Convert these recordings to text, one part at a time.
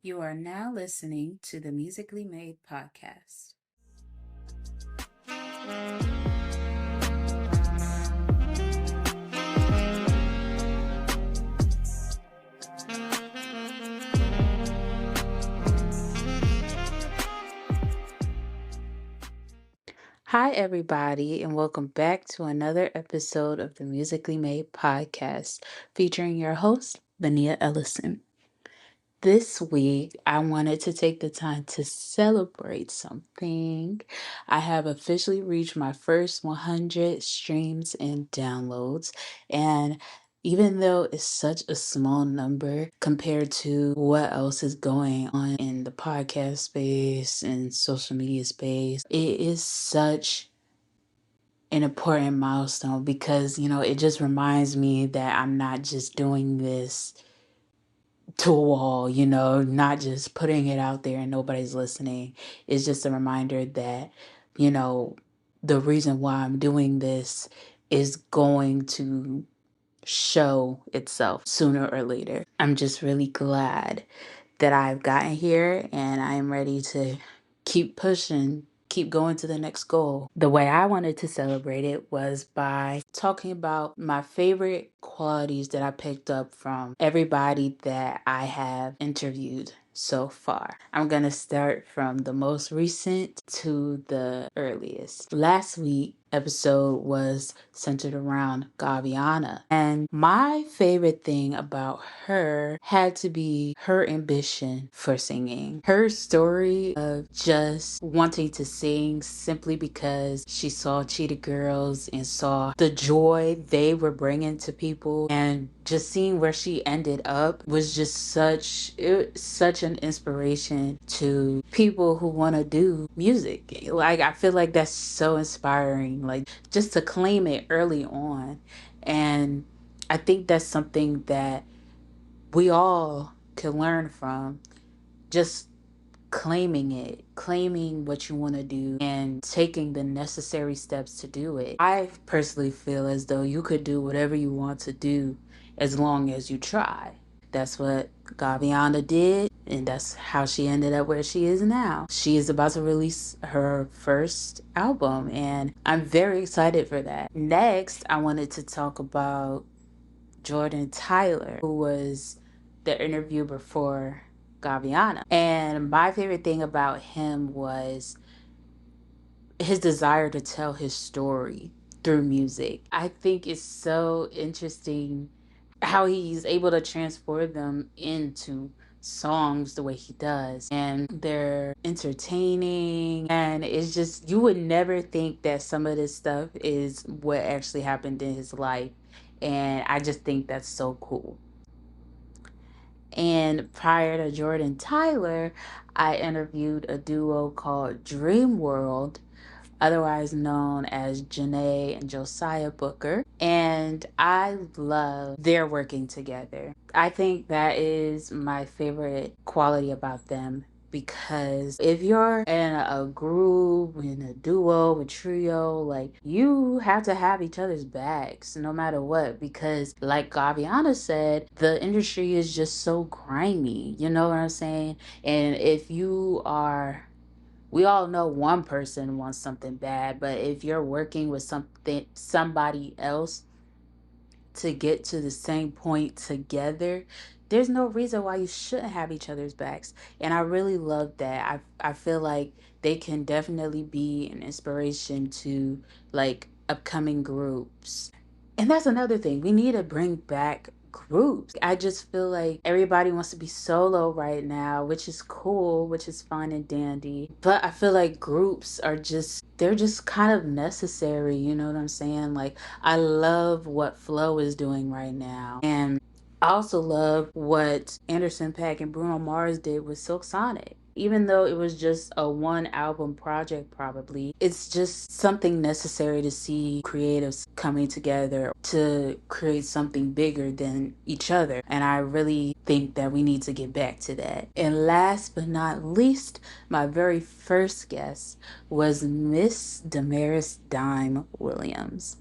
You are now listening to the Musically Made podcast. Hi, everybody, and welcome back to another episode of the Musically Made podcast featuring your host, Vania Ellison. This week, I wanted to take the time to celebrate something. I have officially reached my first 100 streams and downloads, and even though it's such a small number compared to what else is going on in the podcast space and social media space, it is such an important milestone because, it just reminds me that I'm not just doing this to a wall, not just putting it out there and nobody's listening. It's just a reminder that, you know, the reason why I'm doing this is going to show itself sooner or later. I'm just really glad that I've gotten here and I am ready to keep pushing, keep going to the next goal. The way I wanted to celebrate it was by talking about my favorite qualities that I picked up from everybody that I have interviewed so far. I'm going to start from the most recent to the earliest. Last week, episode was centered around Gaviana. And my favorite thing about her had to be her ambition for singing. Her story of just wanting to sing simply because she saw Cheetah Girls and saw the joy they were bringing to people, and just seeing where she ended up was just such an inspiration to people who want to do music. Like, I feel like that's so inspiring, like just to claim it early on. And I think that's something that we all can learn from, just claiming what you want to do and taking the necessary steps to do it. I personally feel as though you could do whatever you want to do as long as you try. That's what Gaviana did, and that's how she ended up where she is now. She is about to release her first album, and I'm very excited for that. Next, I wanted to talk about Jordan Tyler, who was the interview before Gaviana. And my favorite thing about him was his desire to tell his story through music. I think it's so interesting how he's able to transport them into songs the way he does, and they're entertaining, and it's just, you would never think that some of this stuff is what actually happened in his life, and I just think that's so cool. And prior to Jordan Tyler, I interviewed a duo called Dream World, otherwise known as Janae and Josiah Booker. And I love their working together. I think that is my favorite quality about them, because if you're in a group, in a duo, a trio, like, you have to have each other's backs no matter what, because like Gaviana said, the industry is just so grimy, you know what I'm saying? And if you are, we all know one person wants something bad, but if you're working with somebody else to get to the same point together, there's no reason why you shouldn't have each other's backs. And I really love that. I feel like they can definitely be an inspiration to, like, upcoming groups. And that's another thing. We need to bring back groups. I just feel like everybody wants to be solo right now, which is cool, which is fine and dandy. But I feel like groups are just, they're just kind of necessary, you know what I'm saying? Like, I love what Flo is doing right now. And I also love what Anderson .Paak and Bruno Mars did with Silk Sonic. Even though it was just a one album project, probably, it's just something necessary to see creatives coming together to create something bigger than each other. And I really think that we need to get back to that. And last but not least, my very first guest was Miss Damaris Dime Williams.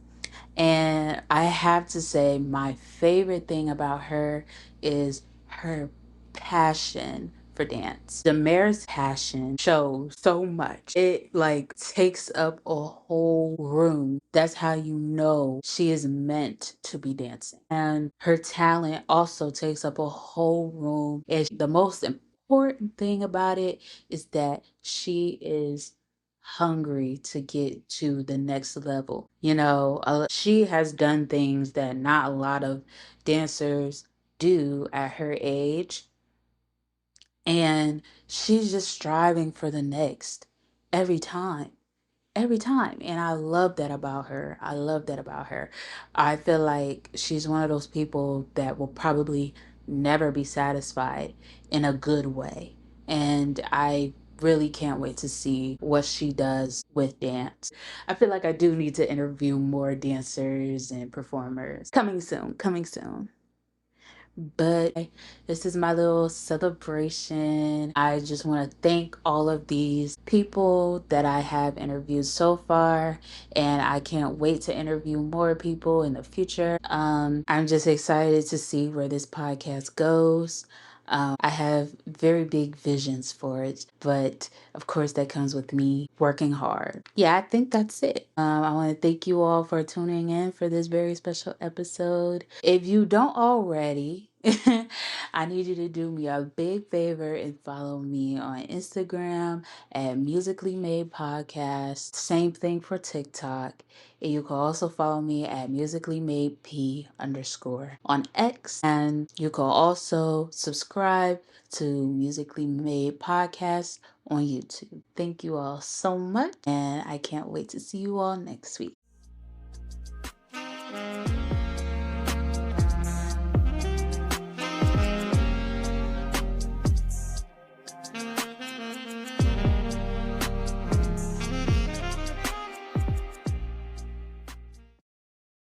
And I have to say, my favorite thing about her is her passion for dance. Damaris' passion shows so much. It like takes up a whole room. That's how you know she is meant to be dancing. And her talent also takes up a whole room. And the most important thing about it is that she is hungry to get to the next level. You know, she has done things that not a lot of dancers do at her age, and she's just striving for the next every time. Every time. And I love that about her. I love that about her. I feel like she's one of those people that will probably never be satisfied in a good way. And I really can't wait to see what she does with dance. I feel like I do need to interview more dancers and performers. Coming soon, coming soon. But this is my little celebration. I just want to thank all of these people that I have interviewed so far, and I can't wait to interview more people in the future. I'm just excited to see where this podcast goes. I have very big visions for it, but of course, that comes with me working hard. Yeah, I think that's it. I want to thank you all for tuning in for this very special episode. If you don't already, I need you to do me a big favor and follow me on Instagram at Musically Made Podcast. Same thing for TikTok. And you can also follow me at Musically Made P _ on X. And you can also subscribe to Musically Made Podcast on YouTube. Thank you all so much, and I can't wait to see you all next week.